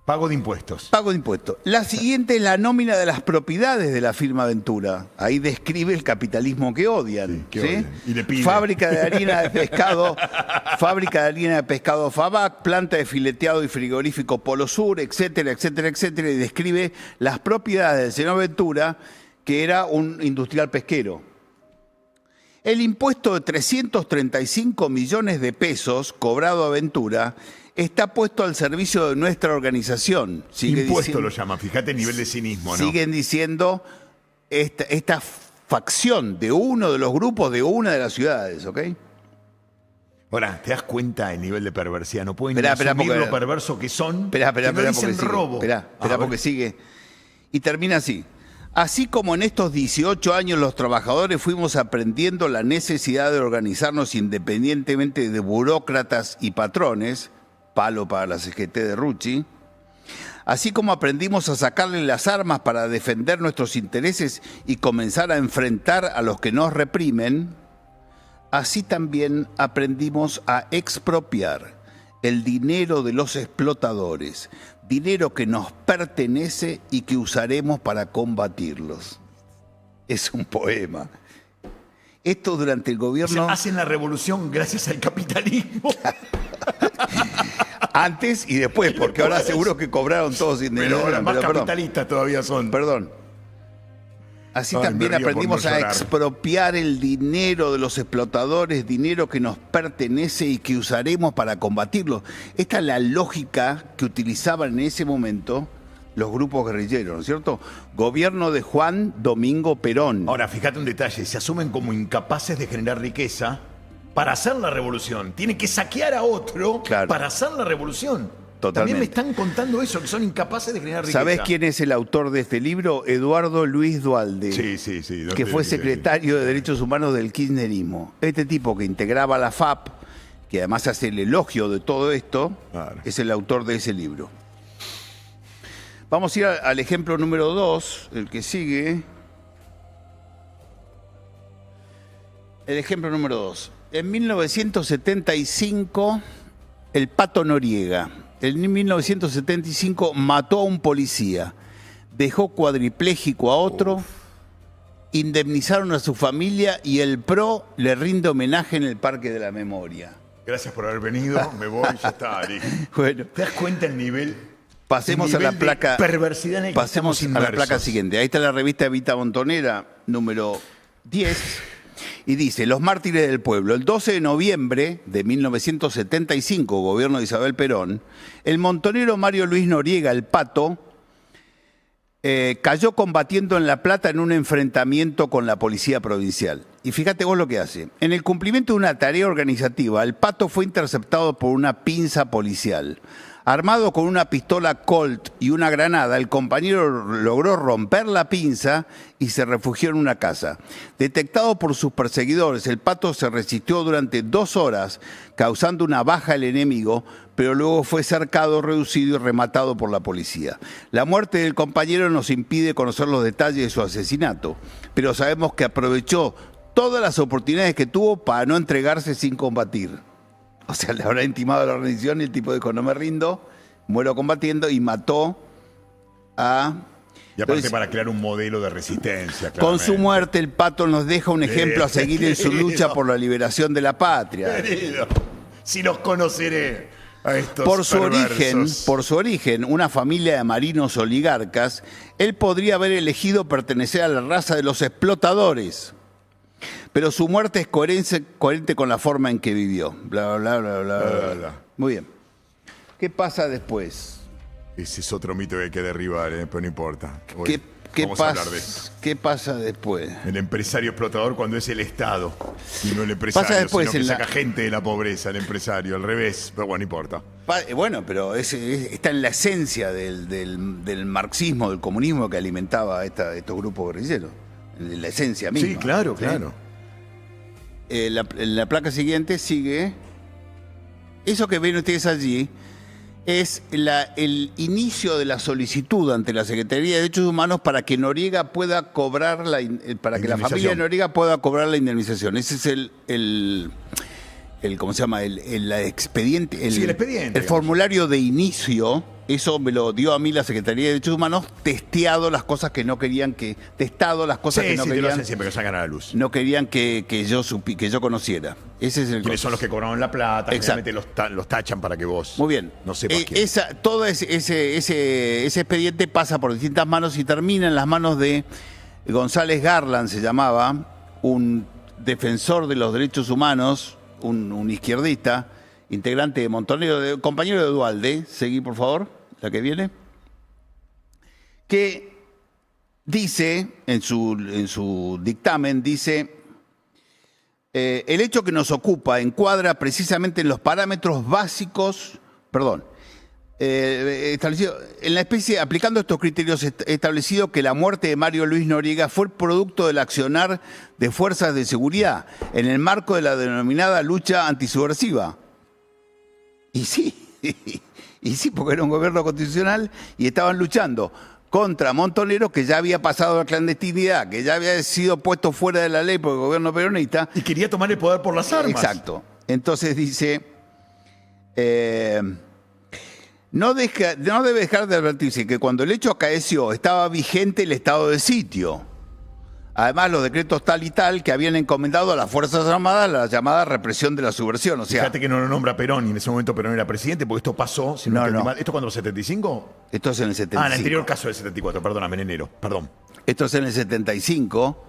A: Pago de impuestos.
B: Pago de impuestos. La siguiente es la nómina de las propiedades de la firma Ventura. Ahí describe el capitalismo que odian.
A: Sí, que odian. Y le pide.
B: Fábrica de harina de pescado, Fabac, planta de fileteado y frigorífico Polo Sur, etcétera, etcétera, etcétera. Y describe las propiedades del señor Ventura, que era un industrial pesquero. El impuesto de 335 millones de pesos cobrado a Ventura está puesto al servicio de nuestra organización.
A: Impuesto lo llaman, fíjate el nivel de cinismo, ¿no?
B: Siguen diciendo esta facción de uno de los grupos de una de las ciudades, ¿ok?
A: Ahora, ¿te das cuenta del nivel de perversidad? No pueden asumir lo perverso que son.
B: Espera,
A: dicen robo.
B: Espera, porque sigue. Y termina así. Así como en estos 18 años los trabajadores fuimos aprendiendo la necesidad de organizarnos independientemente de burócratas y patrones, palo para la CGT de Rucci, así como aprendimos a sacarle las armas para defender nuestros intereses y comenzar a enfrentar a los que nos reprimen, así también aprendimos a expropiar el dinero de los explotadores, dinero que nos pertenece y que usaremos para combatirlos. Es un poema. Esto durante el gobierno...
A: O sea, hacen la revolución gracias al capitalismo.
B: Antes y después, porque ahora seguro que cobraron todos sin dinero.
A: Pero ahora más
B: Perdón.
A: capitalistas todavía son.
B: Perdón. Así
A: Ay,
B: también
A: me río por
B: aprendimos
A: no
B: a
A: llorar.
B: expropiar el dinero de los explotadores, dinero que nos pertenece y que usaremos para combatirlo. Esta es la lógica que utilizaban en ese momento los grupos guerrilleros, ¿no es cierto? Gobierno de Juan Domingo Perón.
A: Ahora, fíjate un detalle, se asumen como incapaces de generar riqueza para hacer la revolución. Tienen que saquear a otro
B: Claro.
A: para hacer la revolución.
B: Totalmente.
A: También me están contando eso, que son incapaces de generar riqueza.
B: ¿Sabés quién es el autor de este libro? Eduardo Luis Duhalde.
A: Sí.
B: Que fue secretario de Derechos Humanos del kirchnerismo. Este tipo que integraba la FAP, que además hace el elogio de todo esto,
A: Claro.
B: es el autor de ese libro. Vamos a ir al ejemplo número 2, el que sigue. El ejemplo número 2. En 1975, el Pato Noriega, en 1975 mató a un policía, dejó cuadripléjico a otro, indemnizaron a su familia y el PRO le rinde homenaje en el Parque de la Memoria.
A: Gracias por haber venido, me voy, ya está. Listo.
B: Bueno,
A: ¿Te das cuenta el nivel?
B: pasemos
A: el
B: a la
A: nivel de
B: placa.
A: perversidad en el que
B: Pasemos
A: estamos
B: a la
A: inmersos?
B: placa siguiente. Ahí está la revista Evita Montonera, número 10. Y dice, Los Mártires del Pueblo. El 12 de noviembre de 1975, gobierno de Isabel Perón, el montonero Mario Luis Noriega, el Pato, cayó combatiendo en La Plata en un enfrentamiento con la policía provincial. Y fíjate vos lo que hace. En el cumplimiento de una tarea organizativa, el Pato fue interceptado por una pinza policial. Armado con una pistola Colt y una granada, el compañero logró romper la pinza y se refugió en una casa. Detectado por sus perseguidores, el Pato se resistió durante 2 horas, causando una baja al enemigo, pero luego fue cercado, reducido y rematado por la policía. La muerte del compañero nos impide conocer los detalles de su asesinato, pero sabemos que aprovechó todas las oportunidades que tuvo para no entregarse sin combatir. O sea, le habrá intimado a la rendición y el tipo dijo, no me rindo, muero combatiendo, y mató a...
A: Y aparte
B: Entonces,
A: para crear un modelo de resistencia.
B: con su
A: claramente.
B: muerte, el Pato nos deja un ejemplo a seguir en su lucha
A: Querido.
B: por la liberación de la patria.
A: Querido, si los conoceré a estos
B: Por su
A: perversos.
B: origen, una familia de marinos oligarcas, él podría haber elegido pertenecer a la raza de los explotadores. Pero su muerte es coherente con la forma en que vivió. Bla, bla, bla, bla, bla, bla. Muy bien. ¿Qué pasa después?
A: Ese es otro mito que hay que derribar, pero no importa. Hoy
B: ¿Qué
A: vamos a hablar de esto.
B: pasa después?
A: El empresario explotador cuando es el Estado y no el empresario,
B: Pasa después
A: sino que
B: en la-
A: saca gente de la pobreza, el empresario, al revés. Pero bueno, no importa.
B: Bueno, pero está en la esencia del marxismo, del comunismo que alimentaba estos grupos guerrilleros. En la esencia misma.
A: Sí, claro, claro.
B: En la placa siguiente sigue. Eso que ven ustedes allí es el inicio de la solicitud ante la Secretaría de Derechos Humanos para que Noriega pueda cobrar para que la familia de Noriega pueda cobrar la indemnización. Ese es el ¿cómo se llama? El expediente.
A: Sí, el expediente,
B: El
A: digamos.
B: formulario de inicio. Eso me lo dio a mí la Secretaría de Derechos Humanos, testado las cosas que no querían que
A: Sí,
B: no
A: sí, te lo
B: querían,
A: hacen siempre que sacan a la luz.
B: no querían que yo conociera. Ese es el
A: ¿Quiénes son los que cobraron la plata?
B: Exacto.
A: Generalmente los tachan para que vos
B: Muy bien.
A: no sepas quién.
B: Todo ese expediente pasa por distintas manos y termina en las manos de González Garland, se llamaba, un defensor de los derechos humanos, un izquierdista, integrante de Montonero, compañero de Duhalde. Seguí, por favor, la que viene. Que dice, en su dictamen, dice... el hecho que nos ocupa encuadra precisamente en los parámetros básicos, establecido, en la especie, aplicando estos criterios, establecido que la muerte de Mario Luis Noriega fue el producto del accionar de fuerzas de seguridad en el marco de la denominada lucha antisubversiva. Y sí, porque era un gobierno constitucional y estaban luchando contra Montoneros, que ya había pasado a la clandestinidad, que ya había sido puesto fuera de la ley por el gobierno peronista.
A: Y quería tomar el poder por las armas.
B: Exacto. Entonces dice... No debe dejar de advertirse que cuando el hecho acaeció estaba vigente el estado de sitio. Además, los decretos tal y tal que habían encomendado a las Fuerzas Armadas la llamada represión de la subversión. O sea,
A: fíjate que no lo nombra Perón y en ese momento Perón era presidente, porque esto pasó. Si no. ¿Esto cuándo? ¿75?
B: Esto es en el 75.
A: Ah, en el anterior caso del 74, perdóname, en enero. Perdón.
B: Esto es en el 75.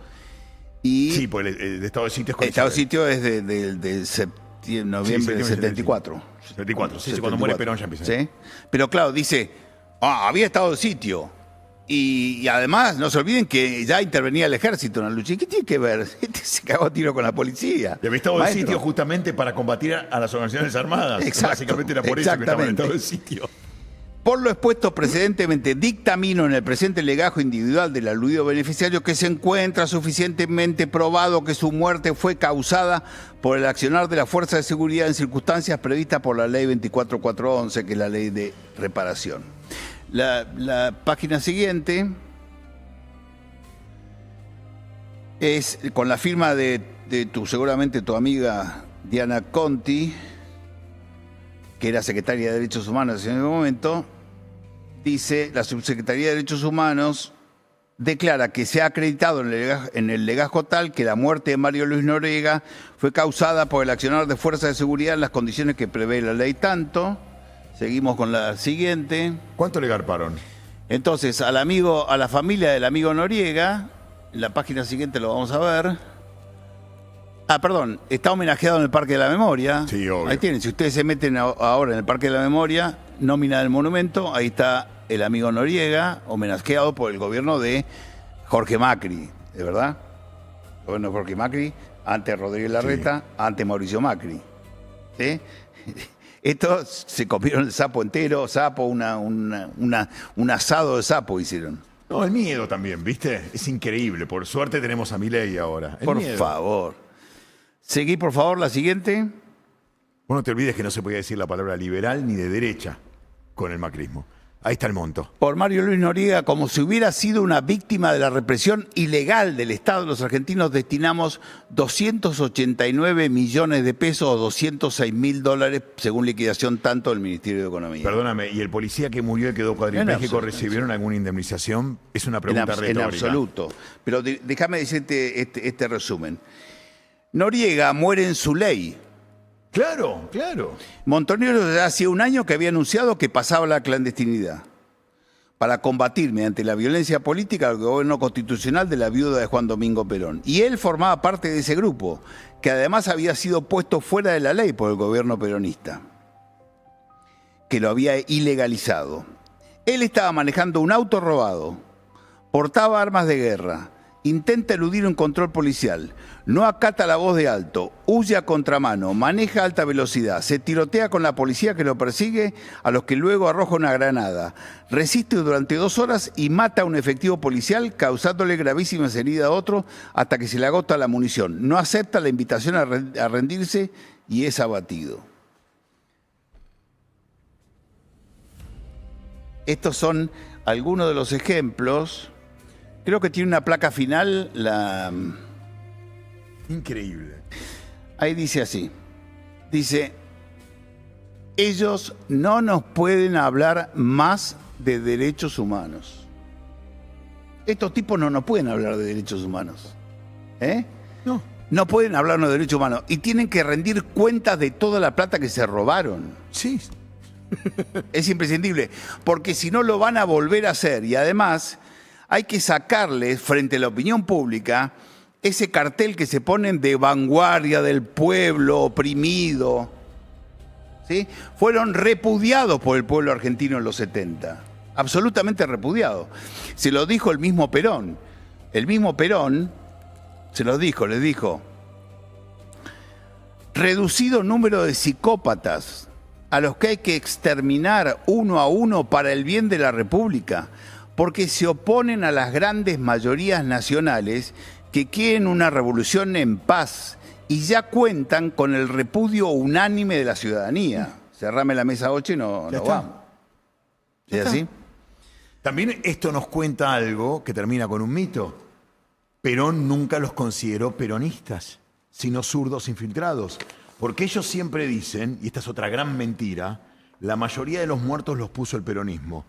B: Y
A: sí, pues el estado de sitio es...
B: El estado de sitio es de noviembre del 74.
A: 74, sí, cuando muere Perón ya empieza.
B: ¿Sí? Pero claro, dice, había estado de sitio. Y además, no se olviden que ya intervenía el ejército en la lucha. ¿Y qué tiene que ver? Se cagó a tiro con la policía.
A: Y había estado de sitio justamente para combatir a las organizaciones armadas.
B: Exacto,
A: básicamente era por eso que estaba en estado de sitio.
B: Por lo expuesto precedentemente, dictamino en el presente legajo individual del aludido beneficiario que se encuentra suficientemente probado que su muerte fue causada por el accionar de la fuerza de seguridad en circunstancias previstas por la ley 24411, que es la ley de reparación. La página siguiente es con la firma de seguramente tu amiga Diana Conti, que era secretaria de Derechos Humanos en ese momento. Dice, la Subsecretaría de Derechos Humanos declara que se ha acreditado en el legajo tal que la muerte de Mario Luis Noriega fue causada por el accionar de fuerzas de seguridad en las condiciones que prevé la ley tanto. Seguimos con la siguiente.
A: ¿Cuánto le garparon?
B: Entonces, a la familia del amigo Noriega, en la página siguiente lo vamos a ver. Está homenajeado en el Parque de la Memoria.
A: Sí, obvio.
B: Ahí tienen, si ustedes se meten ahora en el Parque de la Memoria, nómina del monumento, ahí está el amigo Noriega, homenajeado por el gobierno de Jorge Macri, ¿de verdad? El gobierno de Jorge Macri, ante Rodríguez Larreta, sí. Ante Mauricio Macri. ¿Sí? Estos se comieron el sapo entero, un asado de sapo hicieron.
A: No, el miedo también, ¿viste? Es increíble. Por suerte tenemos a Milei ahora.
B: Por favor. Seguí, por favor, la siguiente.
A: Vos no te olvides que no se podía decir la palabra liberal ni de derecha con el macrismo. Ahí está el monto.
B: Por Mario Luis Noriega, como si hubiera sido una víctima de la represión ilegal del Estado, los argentinos destinamos 289 millones de pesos o $206.000 según liquidación tanto del Ministerio de Economía.
A: Perdóname, ¿y el policía que murió y quedó cuadripléjico recibieron alguna indemnización? Es una pregunta retórica.
B: En absoluto. Pero déjame decirte este resumen. Noriega muere en su ley.
A: Claro.
B: Montoneros ya hacía un año que había anunciado que pasaba la clandestinidad para combatir mediante la violencia política el gobierno constitucional de la viuda de Juan Domingo Perón. Y él formaba parte de ese grupo, que además había sido puesto fuera de la ley por el gobierno peronista, que lo había ilegalizado. Él estaba manejando un auto robado, portaba armas de guerra, intenta eludir un control policial, no acata la voz de alto, huye a contramano, maneja a alta velocidad, se tirotea con la policía que lo persigue, a los que luego arroja una granada, resiste durante 2 horas y mata a un efectivo policial causándole gravísimas heridas a otro hasta que se le agota la munición. No acepta la invitación a rendirse y es abatido. Estos son algunos de los ejemplos. Creo que tiene una placa final,
A: Increíble.
B: Ahí dice así. Dice, ellos no nos pueden hablar más de derechos humanos. Estos tipos no nos pueden hablar de derechos humanos.
A: No.
B: No pueden hablarnos de derechos humanos. Y tienen que rendir cuentas de toda la plata que se robaron.
A: Sí.
B: Es imprescindible. Porque si no lo van a volver a hacer. Y además hay que sacarles frente a la opinión pública ese cartel que se ponen de vanguardia del pueblo oprimido. ¿Sí? Fueron repudiados por el pueblo argentino en los 70. Absolutamente repudiados. Se lo dijo el mismo Perón. El mismo Perón se los dijo, les dijo, reducido número de psicópatas a los que hay que exterminar uno a uno para el bien de la República, porque se oponen a las grandes mayorías nacionales que quieren una revolución en paz y ya cuentan con el repudio unánime de la ciudadanía. Cerrame la mesa 8 y no vamos. ¿Es así?
A: También esto nos cuenta algo que termina con un mito. Perón nunca los consideró peronistas, sino zurdos infiltrados. Porque ellos siempre dicen, y esta es otra gran mentira, la mayoría de los muertos los puso el peronismo.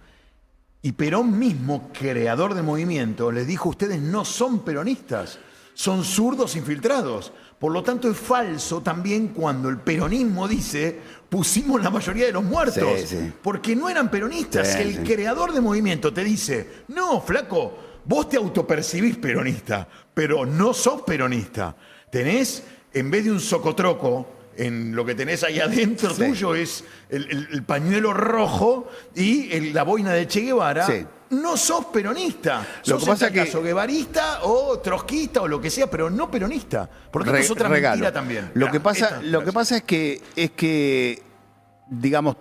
A: Y Perón mismo, creador del movimiento, les dijo, ustedes no son peronistas, son zurdos infiltrados. Por lo tanto, es falso también cuando el peronismo dice, pusimos la mayoría de los muertos, porque no eran peronistas. El creador del movimiento te dice, no, flaco, vos te autopercibís peronista, pero no sos peronista. Tenés, en vez de un socotroco, en lo que tenés ahí adentro tuyo es el pañuelo rojo y la boina de Che Guevara. No sos peronista.
B: Lo que pasa es que
A: guevarista o trotskista o lo que sea, pero no peronista. Porque esto es otra mentira también.
B: Lo que pasa es que, digamos,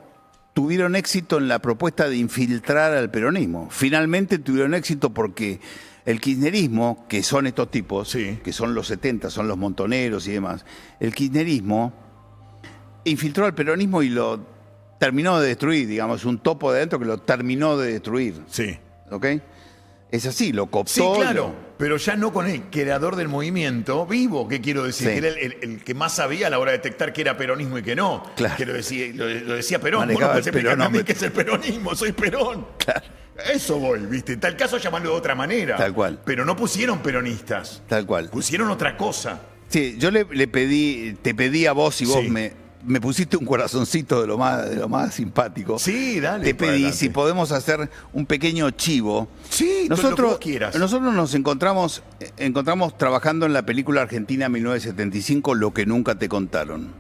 B: tuvieron éxito en la propuesta de infiltrar al peronismo. Finalmente tuvieron éxito porque el kirchnerismo, que son estos tipos, que son los 70, son los montoneros y demás, el kirchnerismo infiltró al peronismo y lo terminó de destruir, digamos, un topo de adentro que lo terminó de destruir.
A: Sí.
B: ¿Ok? Es así, lo cooptó.
A: Sí, claro, pero ya no con el creador del movimiento vivo, ¿qué quiero decir? Que era el que más sabía a la hora de detectar que era peronismo y que no.
B: Claro.
A: Que lo decía Perón. Vos no podés explicarme a mí qué es el peronismo, soy Perón.
B: Claro.
A: Eso voy, ¿viste? En tal caso llamarlo de otra manera.
B: Tal cual.
A: Pero no pusieron peronistas.
B: Tal cual.
A: Pusieron otra cosa.
B: Sí, yo te pedí a vos y vos me pusiste un corazoncito de lo más simpático.
A: Sí, dale.
B: Te pedí si podemos hacer un pequeño chivo.
A: Sí, lo que vos quieras.
B: Nosotros nos encontramos trabajando en la película argentina 1975, Lo que nunca te contaron.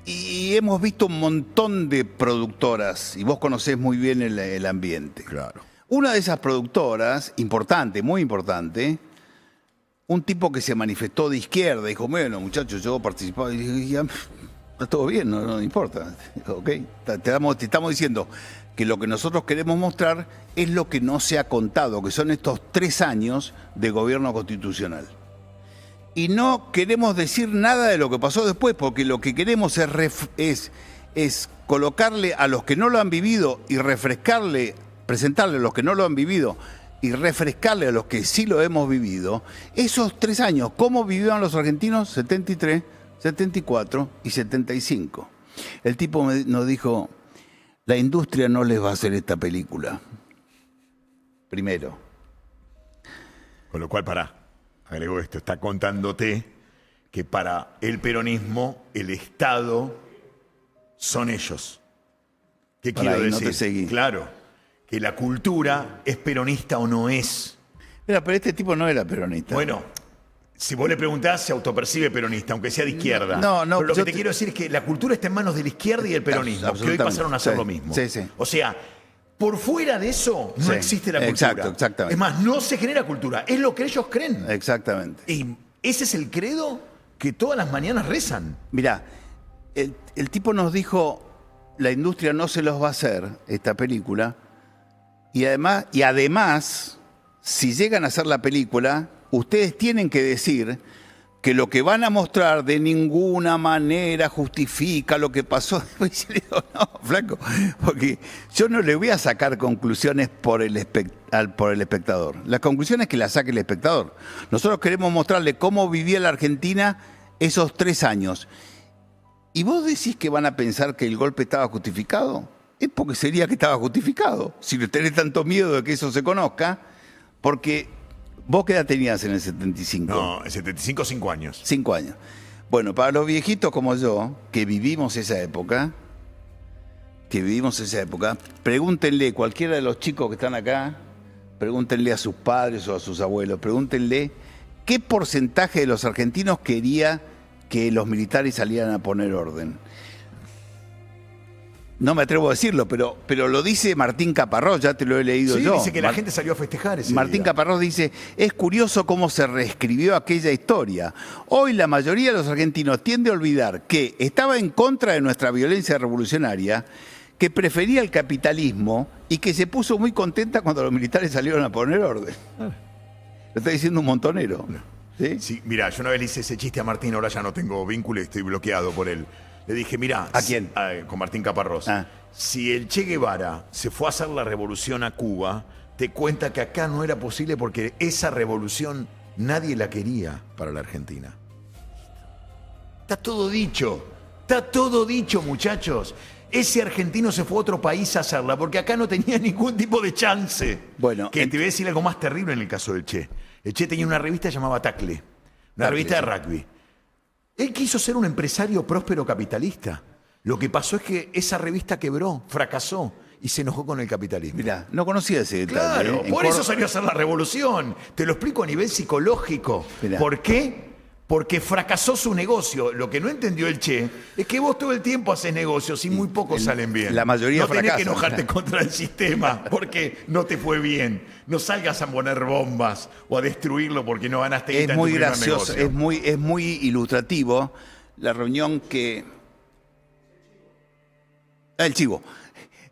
B: Y hemos visto un montón de productoras, y vos conocés muy bien el ambiente.
A: Claro.
B: Una de esas productoras, importante, muy importante, un tipo que se manifestó de izquierda, dijo, bueno, muchachos, yo participaba, y dije, ya, está todo bien, no importa. Okay. Te estamos diciendo que lo que nosotros queremos mostrar es lo que no se ha contado, que son estos 3 años de gobierno constitucional. Y no queremos decir nada de lo que pasó después, porque lo que queremos es colocarle a los que no lo han vivido y presentarle a los que no lo han vivido y refrescarle a los que sí lo hemos vivido, esos 3 años, cómo vivieron los argentinos 73, 74 y 75. El tipo nos dijo, la industria no les va a hacer esta película. Primero.
A: Con lo cual, agrego esto, está contándote que para el peronismo, el Estado son ellos. ¿Qué quiero decir?
B: No te seguí.
A: Claro, que la cultura es peronista o no es.
B: Mira, pero este tipo no era peronista.
A: Bueno, si vos le preguntás, se autopercibe peronista, aunque sea de izquierda.
B: No,
A: pero lo que te quiero decir es que la cultura está en manos de la izquierda y del peronismo, que hoy pasaron a hacer lo mismo.
B: Sí, sí.
A: O sea, por fuera de eso no existe la cultura.
B: Exactamente.
A: Es más, no se genera cultura, es lo que ellos creen.
B: Exactamente.
A: Y ese es el credo que todas las mañanas rezan.
B: Mirá, el tipo nos dijo, la industria no se los va a hacer, esta película, y además, si llegan a hacer la película, ustedes tienen que decir que lo que van a mostrar de ninguna manera justifica lo que pasó. Y yo le digo, no, flaco, porque yo no le voy a sacar conclusiones por el espectador. Las conclusiones que las saque el espectador. Nosotros queremos mostrarle cómo vivía la Argentina esos 3 años. ¿Y vos decís que van a pensar que el golpe estaba justificado? Es porque sería que estaba justificado. Si no tenés tanto miedo de que eso se conozca, porque vos qué edad tenías en el 75.
A: No, en el 75, 5 años.
B: 5 años. Bueno, para los viejitos como yo, que vivimos esa época, pregúntenle, cualquiera de los chicos que están acá, pregúntenle a sus padres o a sus abuelos, pregúntenle qué porcentaje de los argentinos quería que los militares salieran a poner orden. No me atrevo a decirlo, pero lo dice Martín Caparrós, ya te lo he leído
A: Sí,
B: yo.
A: dice que la gente salió a festejar ese
B: Martín
A: día.
B: Caparrós dice, es curioso cómo se reescribió aquella historia. Hoy la mayoría de los argentinos tiende a olvidar que estaba en contra de nuestra violencia revolucionaria, que prefería el capitalismo y que se puso muy contenta cuando los militares salieron a poner orden. Lo está diciendo un montonero. ¿Sí?
A: Sí, mira, yo una vez le hice ese chiste a Martín, ahora ya no tengo vínculo y estoy bloqueado por él. Le dije, mira,
B: ¿A quién?
A: Con Martín Caparrós. Si el Che Guevara se fue a hacer la revolución a Cuba, te cuenta que acá no era posible porque esa revolución nadie la quería para la Argentina. Está todo dicho, muchachos. Ese argentino se fue a otro país a hacerla porque acá no tenía ningún tipo de chance.
B: Bueno,
A: que te voy a decir algo más terrible en el caso del Che. El Che tenía una revista llamada Tacle, una revista de rugby. Él quiso ser un empresario próspero capitalista. Lo que pasó es que esa revista quebró, fracasó y se enojó con el capitalismo.
B: Mirá, no conocía ese detalle.
A: Claro, por eso salió a hacer la revolución. Te lo explico a nivel psicológico.
B: Mirá.
A: ¿Por qué? Porque fracasó su negocio. Lo que no entendió el Che es que vos todo el tiempo haces negocios y muy pocos salen bien.
B: La mayoría
A: no tenés
B: fracasan.
A: que enojarte contra el sistema porque no te fue bien. No salgas a poner bombas o a destruirlo porque no ganaste guita
B: Es
A: en
B: muy
A: tu primer
B: gracioso,
A: negocio.
B: es muy ilustrativo la reunión que... El chivo.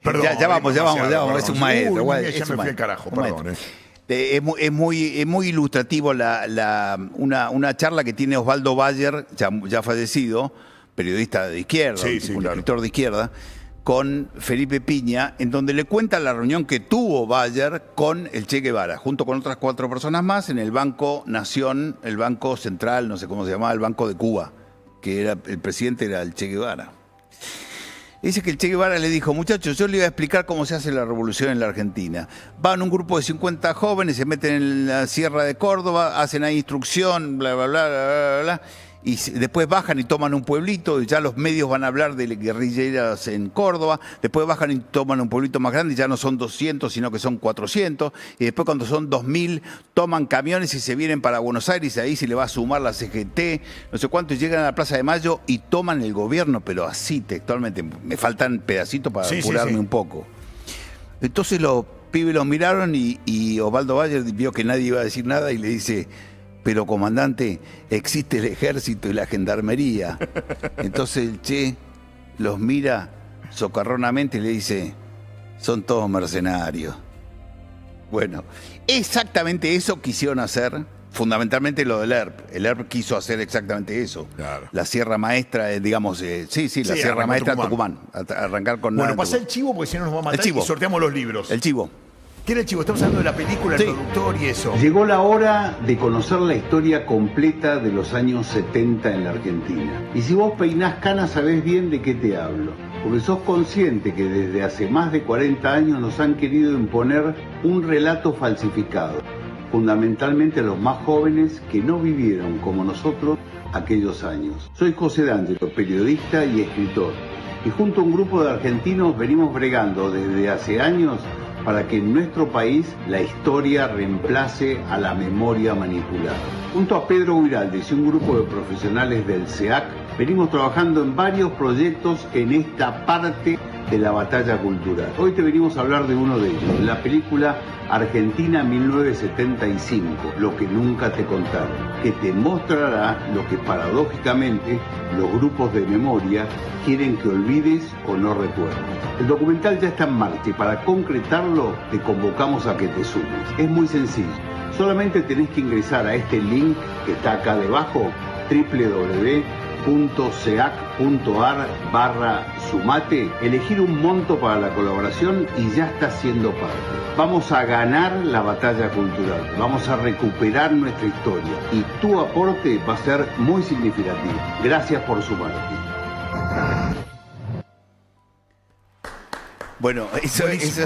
A: Perdón,
B: ya vamos,
A: demasiado,
B: es un
A: perdón.
B: maestro.
A: Uy,
B: bueno,
A: ya
B: es
A: me
B: un
A: fui al
B: maestro,
A: carajo,
B: un
A: perdón.
B: maestro. Es muy ilustrativo una charla que tiene Osvaldo Bayer, ya fallecido, periodista de izquierda,
A: Sí,
B: un
A: claro.
B: escritor de izquierda, con Felipe Piña, en donde le cuenta la reunión que tuvo Bayer con el Che Guevara, junto con otras 4 personas más, en el Banco Nación, el Banco Central, no sé cómo se llamaba, el Banco de Cuba, que era el presidente era el Che Guevara. Dice que el Che Guevara le dijo, muchachos, yo le voy a explicar cómo se hace la revolución en la Argentina. Van un grupo de 50 jóvenes, se meten en la Sierra de Córdoba, hacen ahí instrucción, bla, bla, bla, bla, bla, bla, y después bajan y toman un pueblito, y ya los medios van a hablar de guerrilleras en Córdoba, después bajan y toman un pueblito más grande, y ya no son 200, sino que son 400, y después cuando son 2000, toman camiones y se vienen para Buenos Aires, y ahí se le va a sumar la CGT, no sé cuánto, y llegan a la Plaza de Mayo y toman el gobierno, pero así textualmente, me faltan pedacitos para apurarme un poco. Entonces los pibes los miraron y Osvaldo Bayer vio que nadie iba a decir nada y le dice... Pero, comandante, existe el ejército y la gendarmería. Entonces el Che los mira socarronamente y le dice, son todos mercenarios. Bueno, exactamente eso quisieron hacer, fundamentalmente lo del ERP. El ERP quiso hacer exactamente eso.
A: Claro.
B: La Sierra Maestra, digamos, la Sierra Maestra Tucumán. Arrancar con
A: Bueno,
B: nada
A: pasa
B: Tucumán.
A: el chivo porque si no nos va a matar
B: El chivo.
A: y sorteamos los libros.
B: El chivo.
A: ¿Qué era el chivo? Estamos hablando de la película, el
B: Sí.
A: productor y eso.
G: Llegó la hora de conocer la historia completa de los años 70 en la Argentina. Y si vos peinás canas sabés bien de qué te hablo. Porque sos consciente que desde hace más de 40 años nos han querido imponer un relato falsificado. Fundamentalmente a los más jóvenes que no vivieron como nosotros aquellos años. Soy José D'Angelo, periodista y escritor. Y junto a un grupo de argentinos venimos bregando desde hace años para que en nuestro país la historia reemplace a la memoria manipulada. Junto a Pedro Guiraldes y un grupo de profesionales del SEAC, venimos trabajando en varios proyectos en esta parte de la batalla cultural. Hoy te venimos a hablar de uno de ellos, la película Argentina 1975, Lo que nunca te contaron, que te mostrará lo que paradójicamente los grupos de memoria quieren que olvides o no recuerdes. El documental ya está en marcha y para concretarlo te convocamos a que te sumes. Es muy sencillo, solamente tenés que ingresar a este link que está acá debajo, www.seac.ar/sumate, elegir un monto para la colaboración y ya estás siendo parte. Vamos a ganar la batalla cultural, vamos a recuperar nuestra historia y tu aporte va a ser muy significativo. Gracias por sumarte.
B: Bueno, eso es